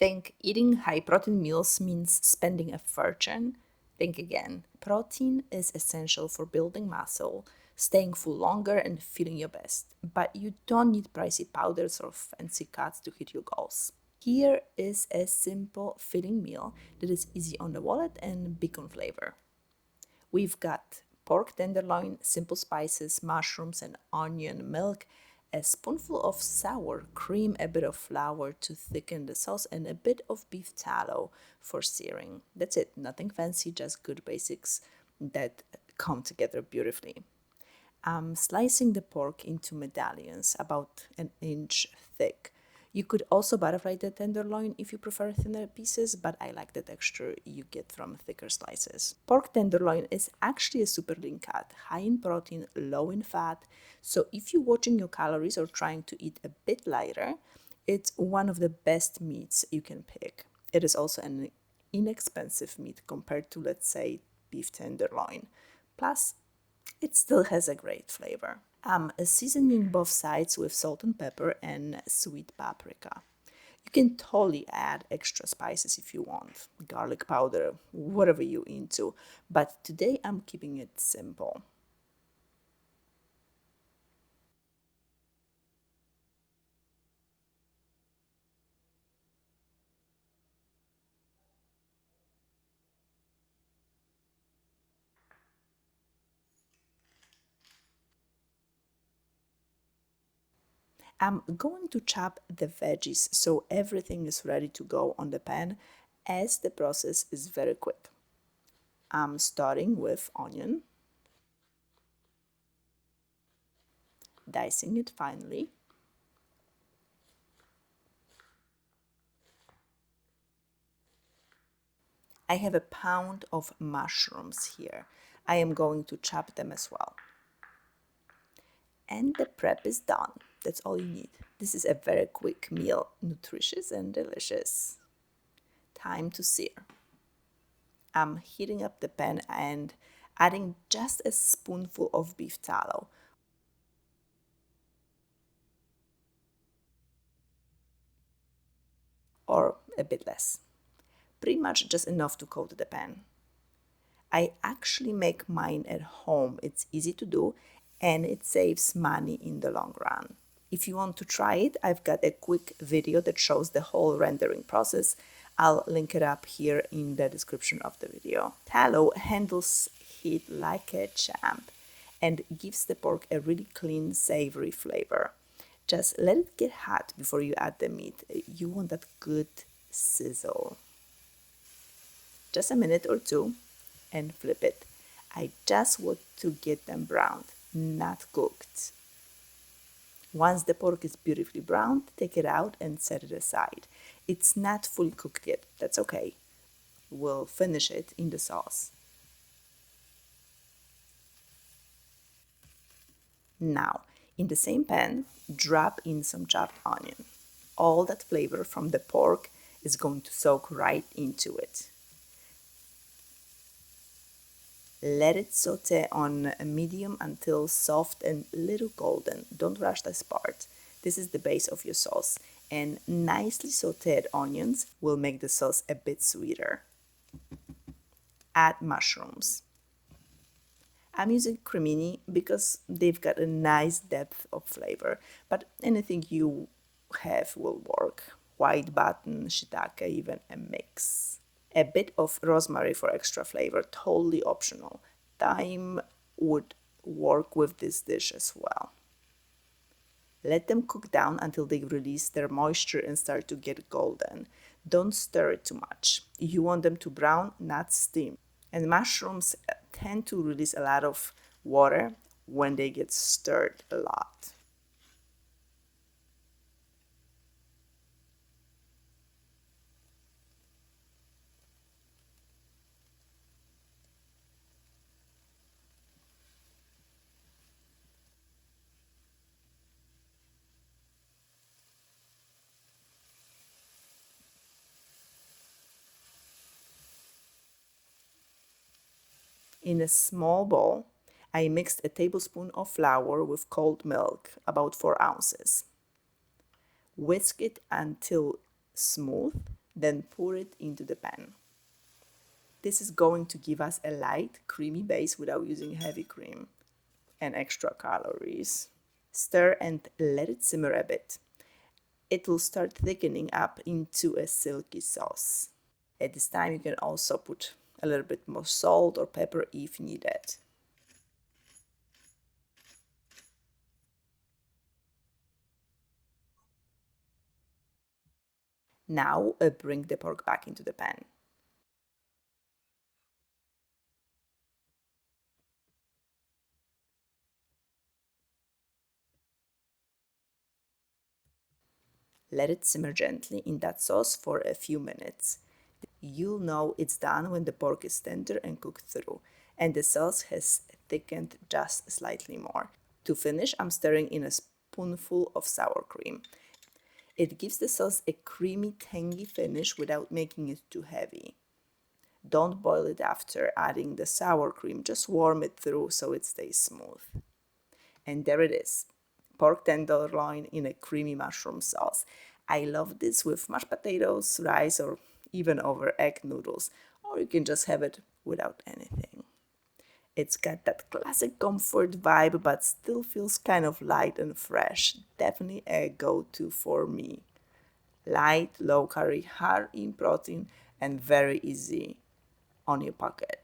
Think eating high-protein meals means spending a fortune? Think again. Protein is essential for building muscle, staying full longer, and feeling your best. But you don't need pricey powders or fancy cuts to hit your goals. Here is a simple filling meal that is easy on the wallet and big on flavor. We've got pork tenderloin, simple spices, mushrooms, and onion, milk, a spoonful of sour cream, a bit of flour to thicken the sauce, and a bit of beef tallow for searing. That's it, nothing fancy, just good basics that come together beautifully. I'm slicing the pork into medallions about an inch thick. You could also butterfly the tenderloin if you prefer thinner pieces, but I like the texture you get from thicker slices. Pork tenderloin is actually a super lean cut, high in protein, low in fat, so if you're watching your calories or trying to eat a bit lighter, it's one of the best meats you can pick. It is also an inexpensive meat compared to, let's say, beef tenderloin. Plus, it still has a great flavor. I'm seasoning both sides with salt and pepper and sweet paprika. You can totally add extra spices if you want, garlic powder, whatever you're into, but today I'm keeping it simple. I'm going to chop the veggies so everything is ready to go on the pan, as the process is very quick. I'm starting with onion, dicing it finely. I have a pound of mushrooms here. I am going to chop them as well. And the prep is done. That's all you need. This is a very quick meal, nutritious and delicious. Time to sear. I'm heating up the pan and adding just a spoonful of beef tallow, or a bit less. Pretty much just enough to coat the pan. I actually make mine at home. It's easy to do and it saves money in the long run. If you want to try it, I've got a quick video that shows the whole rendering process. I'll link it up here in the description of the video. Tallow handles heat like a champ and gives the pork a really clean, savory flavor. Just let it get hot before you add the meat. You want that good sizzle. Just a minute or two and flip it. I just want to get them browned, not cooked. Once the pork is beautifully browned, take it out and set it aside. It's not fully cooked yet, that's okay. We'll finish it in the sauce. Now, in the same pan, drop in some chopped onion. All that flavor from the pork is going to soak right into it. Let it saute on a medium until soft and little golden. Don't rush this part. This is the base of your sauce, and nicely sauteed onions will make the sauce a bit sweeter. Add mushrooms. I'm using crimini because they've got a nice depth of flavor, but anything you have will work. White button, shiitake, even a mix. A bit of rosemary for extra flavor, totally optional. Thyme would work with this dish as well. Let them cook down until they release their moisture and start to get golden. Don't stir it too much. You want them to brown, not steam. And mushrooms tend to release a lot of water when they get stirred a lot. In a small bowl, I mixed a tablespoon of flour with cold milk, about 4 ounces. Whisk it until smooth, Then pour it into the pan. This is going to give us a light, creamy base without using heavy cream and extra calories. Stir and let it simmer a bit. It will start thickening up into a silky sauce. At this time, you can also put a little bit more salt or pepper if needed. Now, bring the pork back into the pan. Let it simmer gently in that sauce for a few minutes. You'll know it's done when the pork is tender and cooked through, and the sauce has thickened just slightly more. To finish, I'm stirring in a spoonful of sour cream. It gives the sauce a creamy, tangy finish without making it too heavy. Don't boil it after adding the sour cream, just warm it through so it stays smooth. And there it is, pork tenderloin in a creamy mushroom sauce. I love this with mashed potatoes, rice, or even over egg noodles, or you can just have it without anything. It's got that classic comfort vibe, but still feels kind of light and fresh. Definitely a go-to for me. Light, low calorie, high in protein, and very easy on your pocket.